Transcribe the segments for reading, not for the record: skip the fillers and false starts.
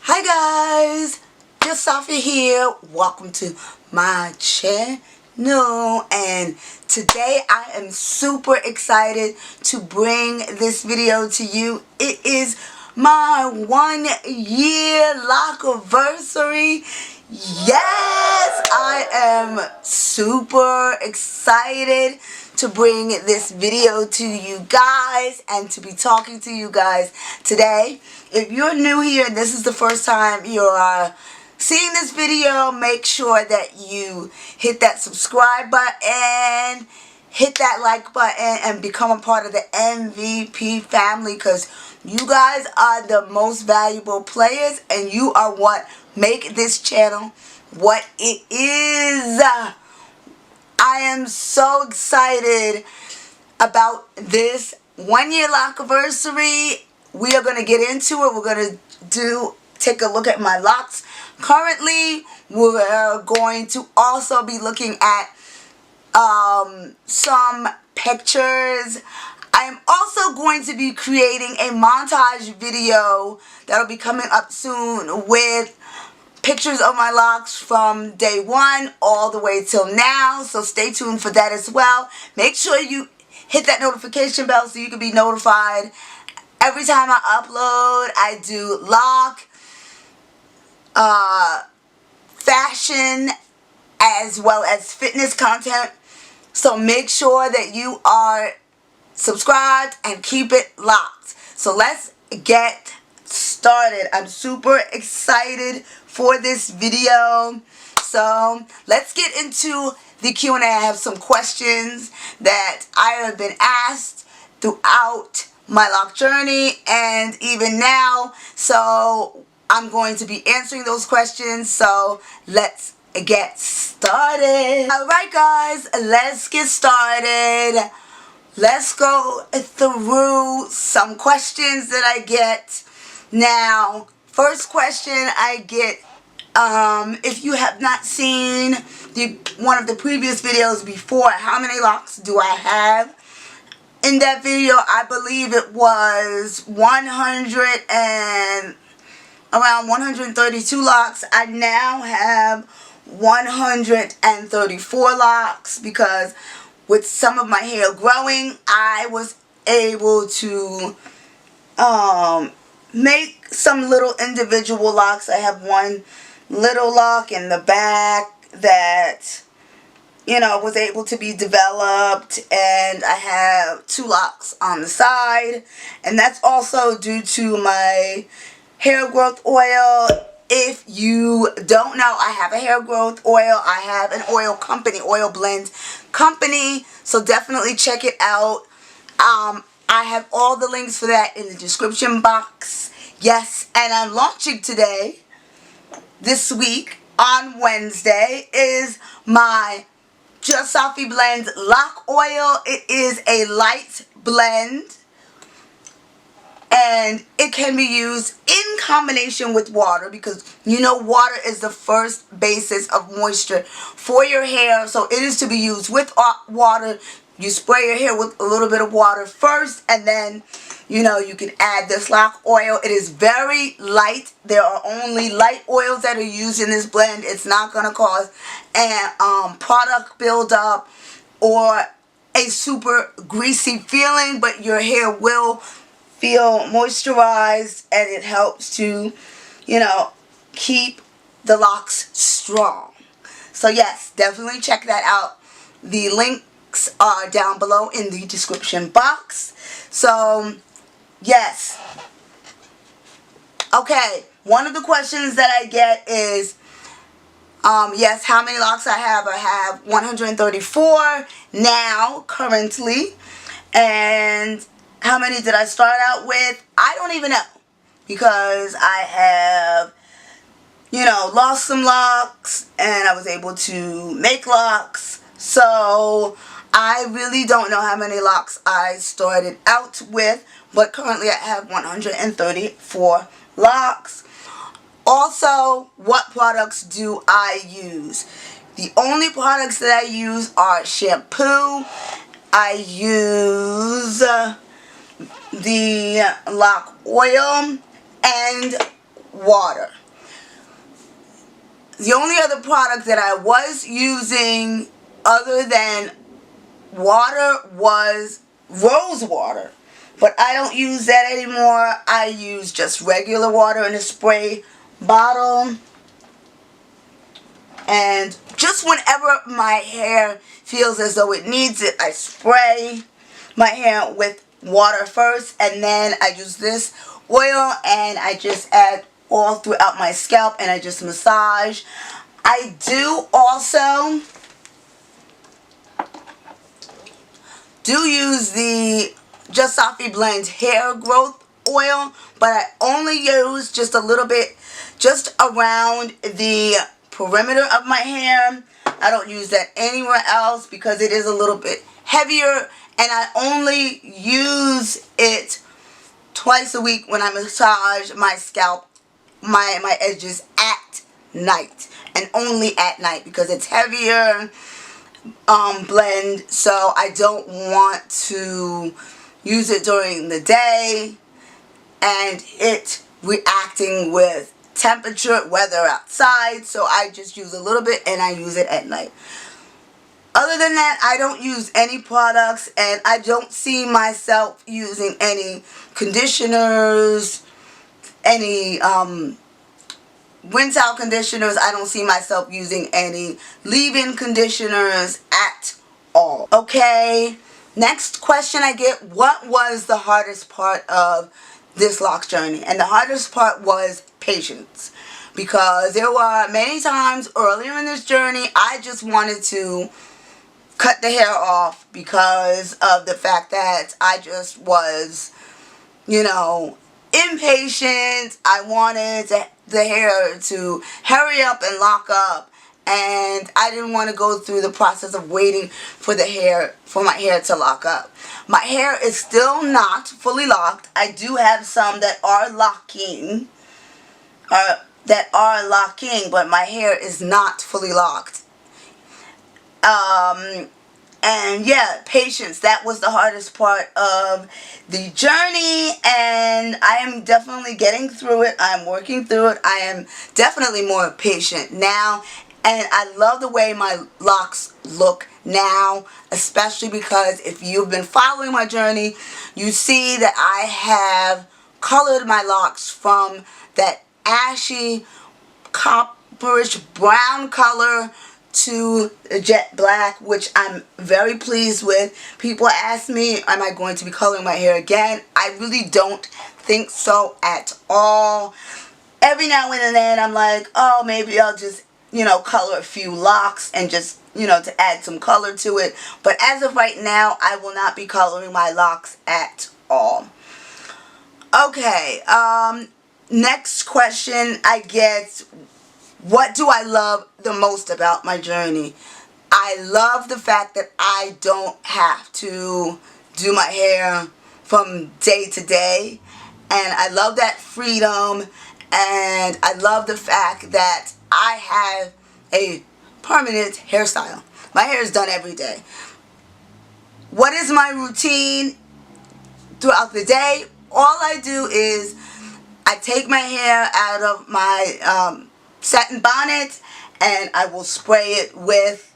Hi guys, just Sophie here. Welcome to my channel, and today I am super excited to bring this video to you. It is my 1 year Locaversary. Yes, I am super excited to bring this video to you guys and to be talking to you guys today. If you're new here and this is the first time you're seeing this video, make sure that you hit that subscribe button, hit that like button, and become a part of the MVP family, because you guys are the most valuable players and you are what make this channel what it is. I am so excited about this 1 year Locaversary. We are going to get into it. We're going to take a look at my locks. Currently, we're going to also be looking at some pictures. I am also going to be creating a montage video that'll be coming up soon with pictures of my locks from day one all the way till now, so stay tuned for that as well. Make sure you hit that notification bell so you can be notified every time I upload. I do lock, fashion, as well as fitness content, so make sure that you are subscribed and keep it locked. So let's get started. I'm super excited for this video. So let's get into the Q&A. I have some questions that I have been asked throughout my lock journey and even now, so I'm going to be answering those questions. So let's get started. Alright guys, let's get started. Let's go through some questions that I get. Now, first question I get, if you have not seen one of the previous videos before, how many locks do I have? In that video, I believe it was around 132 locks. I now have 134 locks because with some of my hair growing, I was able to make some little individual locks. I have one little lock in the back that, you know, was able to be developed, and I have 2 locks on the side, and that's also due to my hair growth oil. If you don't know, I have a hair growth oil. I have an oil company, oil blend company, so definitely check it out. I have all the links for that in the description box. Yes, and I'm launching today, this week, on Wednesday, is my Just Sophie Blend Lock Oil. It is a light blend, and it can be used in combination with water, because you know water is the first basis of moisture for your hair, so it is to be used with water. You spray your hair with a little bit of water first, and then, you know, you can add this lock oil. It is very light. There are only light oils that are used in this blend. It's not going to cause a product buildup or a super greasy feeling, but your hair will feel moisturized, and it helps to, you know, keep the locks strong. So yes, definitely check that out. The links are down below in the description box. So yes. Okay, one of the questions that I get is, yes, how many locks I have? I have 134 now, currently. And how many did I start out with? I don't even know, because I have, you know, lost some locks and I was able to make locks. So I really don't know how many locks I started out with, but currently I have 134 locks. Also, what products do I use? The only products that I use are shampoo. I use the lock oil and water. The only other product that I was using other than water was rose water. But I don't use that anymore. I use just regular water in a spray bottle. And just whenever my hair feels as though it needs it, I spray my hair with water first. And then I use this oil and I just add all throughout my scalp and I just massage. I do also use the Just Sophie Blend hair growth oil, but I only use just a little bit just around the perimeter of my hair. I don't use that anywhere else because it is a little bit heavier, and I only use it twice a week when I massage my scalp, my edges at night, and only at night because it's heavier blend, so I don't want to use it during the day and it reacting with temperature, weather outside, so I just use a little bit and I use it at night. Other than that, I don't use any products, and I don't see myself using any conditioners, any rinse out conditioners. I don't see myself using any leave-in conditioners at all. Okay, next question I get: what was the hardest part of this lock journey? And the hardest part was patience, because there were many times earlier in this journey I just wanted to cut the hair off because of the fact that I just was, you know, impatient. I wanted the hair to hurry up and lock up, and I didn't want to go through the process of waiting for my hair to lock up. My hair is still not fully locked. I do have some that are locking, but my hair is not fully locked. And yeah, patience, that was the hardest part of the journey, and I am definitely getting through it. I'm working through it. I am definitely more patient now, and I love the way my locks look now, especially because if you've been following my journey, you see that I have colored my locks from that ashy copperish brown color to jet black, which I'm very pleased with. People ask me, am I going to be coloring my hair again? I really don't think so at all. Every now and then I'm like, oh, maybe I'll just, color a few locks and just, to add some color to it. But as of right now, I will not be coloring my locks at all. Okay, next question I get: what do I love the most about my journey? I love the fact that I don't have to do my hair from day to day. And I love that freedom. And I love the fact that I have a permanent hairstyle. My hair is done every day. What is my routine throughout the day? All I do is I take my hair out of my satin bonnet and I will spray it with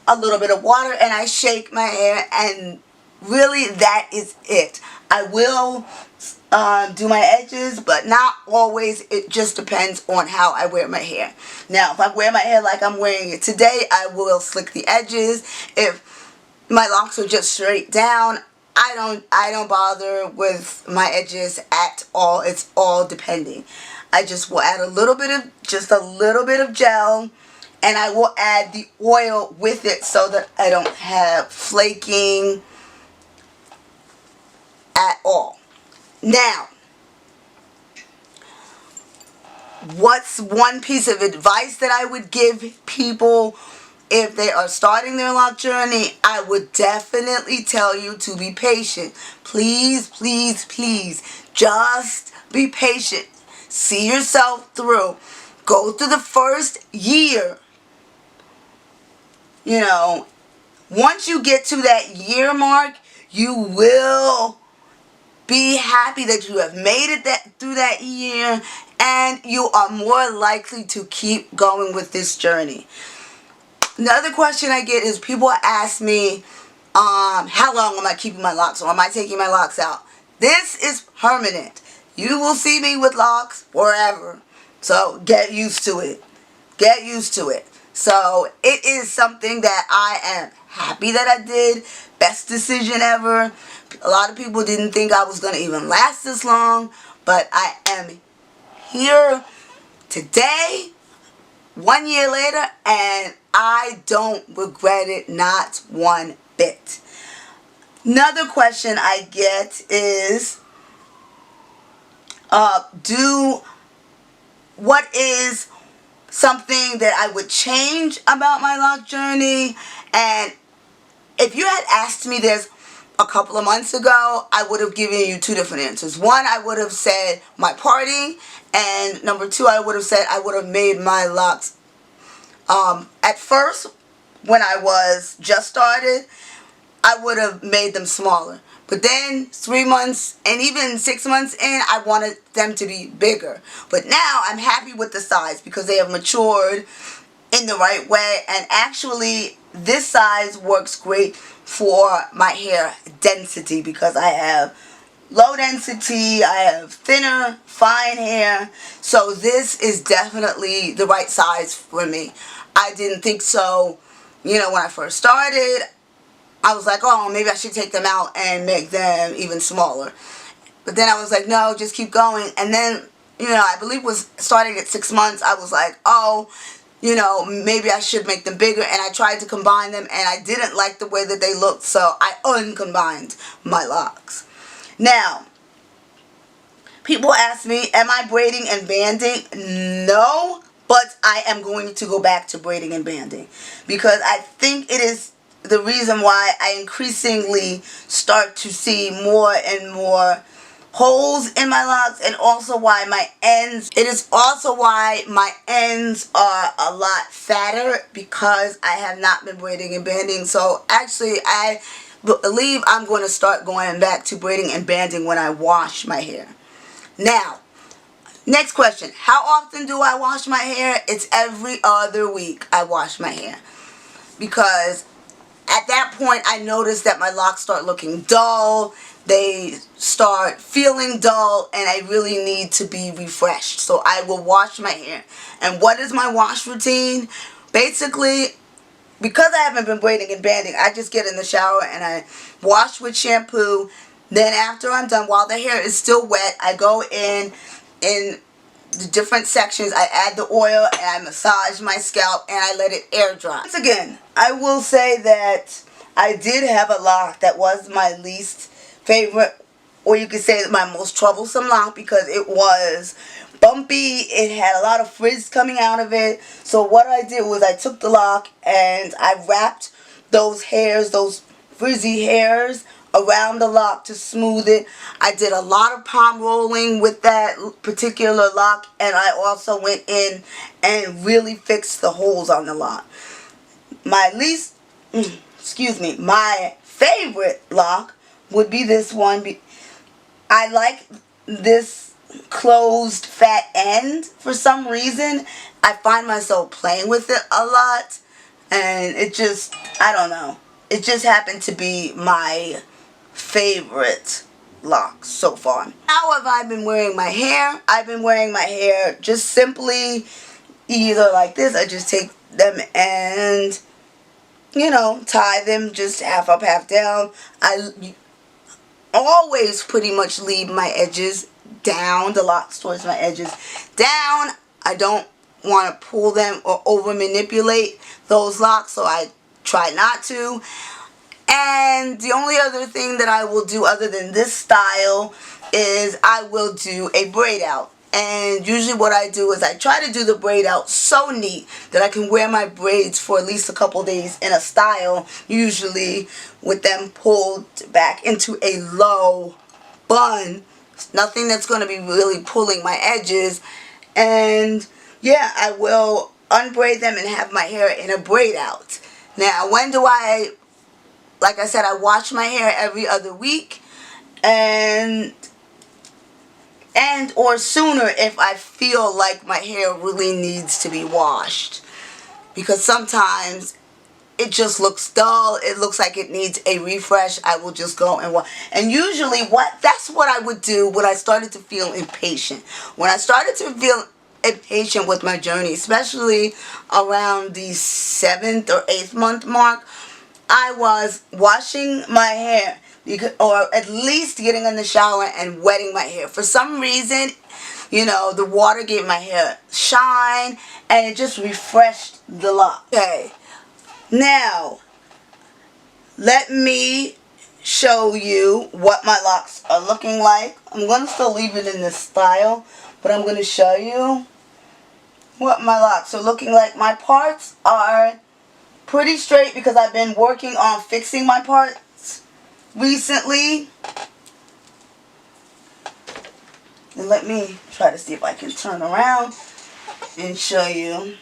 a little bit of water and I shake my hair, and really that is it. I will do my edges, but not always. It just depends on how I wear my hair. Now, if I wear my hair like I'm wearing it today, I will slick the edges. If my locks are just straight down, I don't bother with my edges at all. It's all depending. I just will add a little bit of gel, and I will add the oil with it so that I don't have flaking at all. Now, what's one piece of advice that I would give people if they are starting their lock journey? I would definitely tell you to be patient. Please, please, please, just be patient. See yourself through. Go through the first year. Once you get to that year mark, you will Be happy that you have made it through that year, and you are more likely to keep going with this journey. Another question I get is people ask me, how long am I keeping my locks, or am I taking my locks out? This is permanent. You will see me with locks forever. So get used to it. Get used to it. So it is something that I am happy that I did. Best decision ever. A lot of people didn't think I was going to even last this long, but I am here today, 1 year later, and I don't regret it, not one bit. Another question I get is, what is something that I would change about my lock journey? And if you had asked me this a couple of months ago, I would have given you two different answers. One, I would have said my partying, and number two, I would have said I would have made my locks. At first, when I was just started, I would have made them smaller. But then 3 months and even 6 months in, I wanted them to be bigger. But now I'm happy with the size because they have matured in the right way. And actually, this size works great for my hair density because I have low density, I have thinner, fine hair. So this is definitely the right size for me. I didn't think so, when I first started. I was like, oh, maybe I should take them out and make them even smaller. But then I was like, no, just keep going. And then, I believe it was starting at 6 months, I was like, oh, maybe I should make them bigger. And I tried to combine them, and I didn't like the way that they looked, so I uncombined my locks. Now, people ask me, am I braiding and banding? No, but I am going to go back to braiding and banding because I think it is the reason why I increasingly start to see more and more holes in my locks, and also why my ends, it is also why my ends are a lot fatter because I have not been braiding and banding. So actually I believe I'm going to start going back to braiding and banding when I wash my hair. Now, next question, how often do I wash my hair? It's every other week I wash my hair because at that point, I noticed that my locks start looking dull, they start feeling dull, and I really need to be refreshed. So I will wash my hair. And what is my wash routine? Basically, because I haven't been braiding and banding, I just get in the shower and I wash with shampoo. Then after I'm done, while the hair is still wet, I go in the different sections, I add the oil and I massage my scalp and I let it air dry. Once again, I will say that I did have a lock that was my least favorite, or you could say my most troublesome lock, because it was bumpy, it had a lot of frizz coming out of it. So what I did was I took the lock and I wrapped those hairs, those frizzy hairs, around the lock to smooth it. I did a lot of palm rolling with that particular lock, and I also went in and really fixed the holes on the lock. My favorite lock would be this one. I like this closed fat end for some reason. I find myself playing with it a lot, and it just, I don't know, it just happened to be my favorite lock so far. How have I been wearing my hair? I've been wearing my hair just simply either like this. I just take them and tie them just half up, half down. I always pretty much leave my edges down, the locks towards my edges down. I don't want to pull them or over manipulate those locks, so I try not to. And the only other thing that I will do other than this style is I will do a braid out. And usually what I do is I try to do the braid out so neat that I can wear my braids for at least a couple days in a style, usually with them pulled back into a low bun. Nothing that's going to be really pulling my edges. And yeah, I will unbraid them and have my hair in a braid out. Now, when do I, like I said, I wash my hair every other week. and or sooner if I feel like my hair really needs to be washed, because sometimes it just looks dull. It looks like it needs a refresh. I will just go and wash. And usually that's what I would do when I started to feel impatient. When I started to feel impatient with my journey, especially around the 7th or 8th month mark, I was washing my hair, or at least getting in the shower and wetting my hair. For some reason, the water gave my hair shine, and it just refreshed the lock. Okay, now let me show you what my locks are looking like. I'm going to still leave it in this style, but I'm going to show you what my locks are looking like. My parts are pretty straight because I've been working on fixing my parts recently. And let me try to see if I can turn around and show you.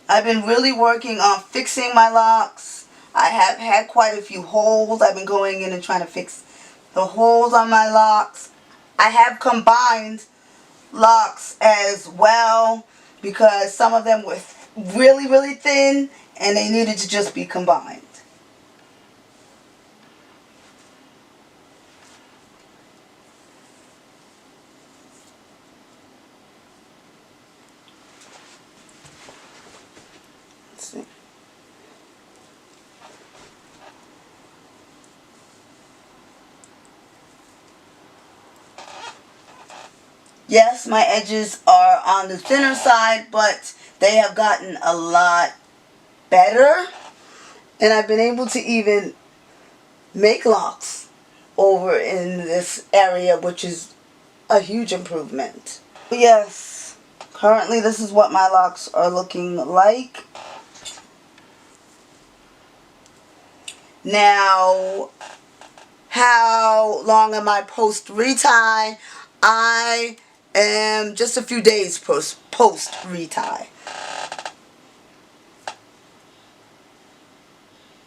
I've been really working on fixing my locks. I have had quite a few holes. I've been going in and trying to fix the holes on my locks. I have combined locks as well because some of them were really, really thin and they needed to just be combined. Let's see. Yes, my edges are on the thinner side, but they have gotten a lot better. And I've been able to even make locks over in this area, which is a huge improvement. Yes, currently this is what my locks are looking like. Now, how long am I post retie? I am just a few days post retie.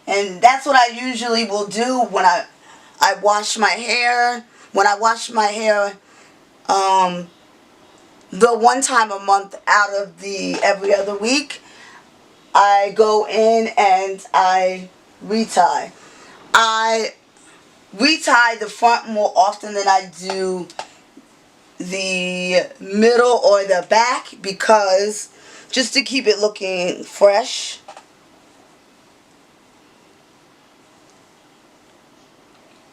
And that's what I usually will do when I wash my hair. When I wash my hair, the one time a month out of the every other week, I go in and I retie. I retie the front more often than I do the middle or the back, because just to keep it looking fresh.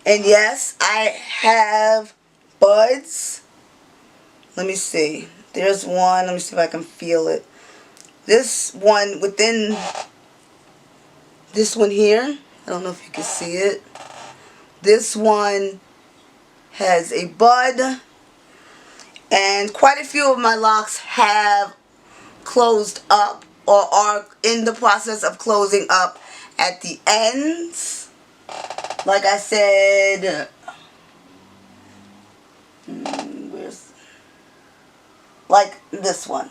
And yes, I have buds. Let me see. There's one. Let me see if I can feel it. This one within this one here. I don't know if you can see it. This one has a bud. And quite a few of my locks have closed up or are in the process of closing up at the ends. Like I said, like this one.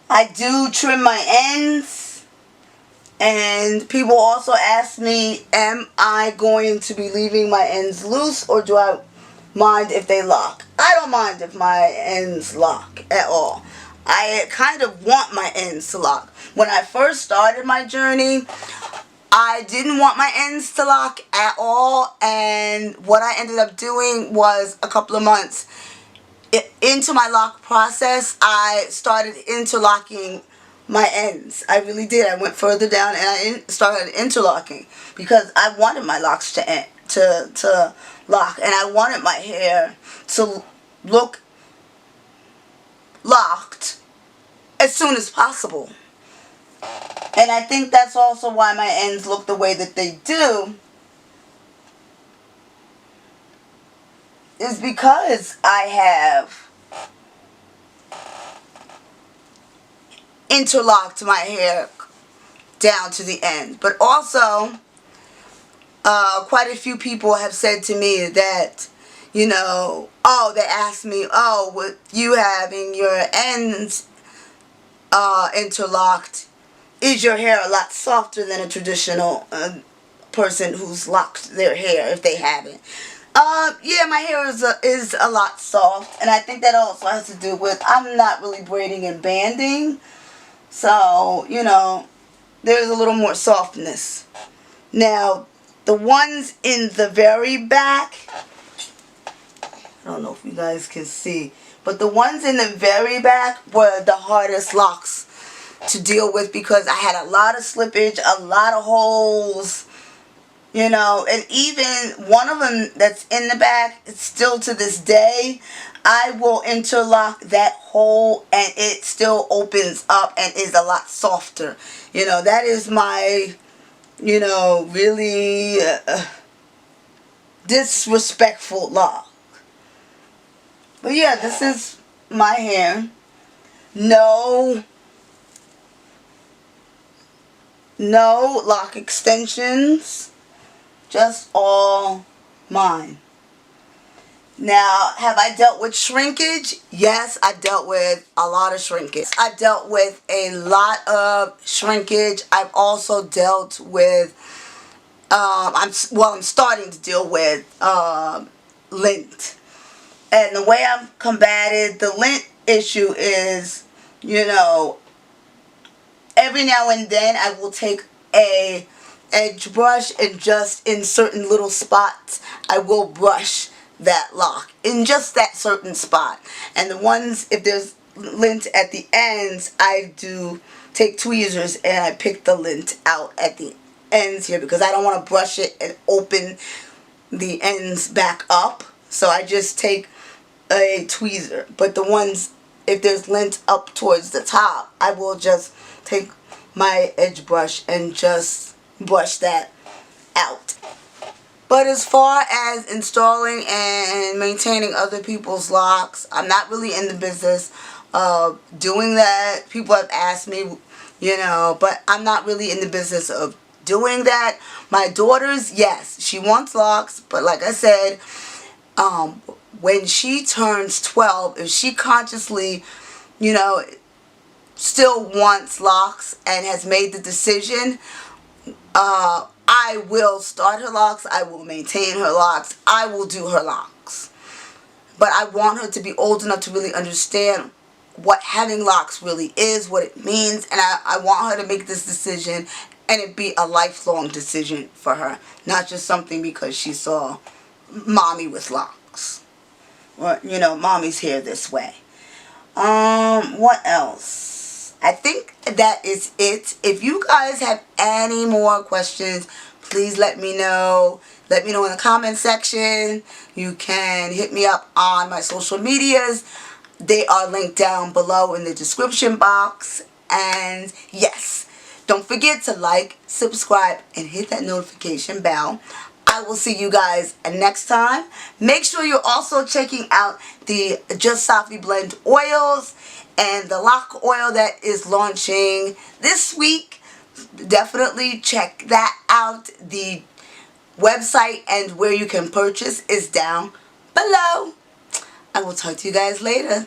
I do trim my ends, and people also ask me, am I going to be leaving my ends loose, or do I mind if they lock? I don't mind if my ends lock at all. I kind of want my ends to lock. When I first started my journey, I didn't want my ends to lock at all, and what I ended up doing was a couple of months into my lock process, I started interlocking my ends. I really did. I went further down and I started interlocking because I wanted my locks to lock, and I wanted my hair to look locked as soon as possible. And I think that's also why my ends look the way that they do, is because I have interlocked my hair down to the end. But also, quite a few people have said to me that, they asked me, with you having your ends interlocked, is your hair a lot softer than a traditional person who's locked their hair if they haven't. Yeah, my hair is a lot soft, and I think that also has to do with I'm not really braiding and banding, so you know there's a little more softness. Now, the ones in the very back, I don't know if you guys can see, but the ones in the very back were the hardest locks to deal with because I had a lot of slippage, a lot of holes, you know, and even one of them that's in the back, it's still to this day, I will interlock that hole and it still opens up and is a lot softer. You know, that is my, you know, really disrespectful lock. But yeah, this is my hair. No lock extensions, just all mine. Now, have I dealt with shrinkage? Yes, I dealt with a lot of shrinkage. I dealt with a lot of shrinkage. I've also dealt with, I'm starting to deal with lint. And the way I've combated the lint issue is, you know, every now and then I will take a edge brush and just in certain little spots I will brush that lock in just that certain spot. And the ones, if there's lint at the ends, I do take tweezers and I pick the lint out at the ends here because I don't want to brush it and open the ends back up. So I just take a tweezer. But the ones, if there's lint up towards the top, I will just take my edge brush and just brush that out. But as far as installing and maintaining other people's locks, I'm not really in the business of doing that. People have asked me, you know, but I'm not really in the business of doing that. My daughter's, yes, she wants locks, but like I said, when she turns 12, if she consciously, you know, still wants locks and has made the decision, I will start her locks, I will maintain her locks, I will do her locks. But I want her to be old enough to really understand what having locks really is, what it means, and I want her to make this decision and it be a lifelong decision for her, not just something because she saw mommy with locks. Or, you know, mommy's hair this way. What else? I think that is it. If you guys have any more questions, please let me know. Let me know in the comment section. You can hit me up on my social medias. They are linked down below in the description box. And yes, don't forget to like, subscribe, and hit that notification bell. I will see you guys next time. Make sure you're also checking out the Just Safi Blend oils and the lock oil that is launching this week. Definitely check that out. The website and where you can purchase is down below. I will talk to you guys later.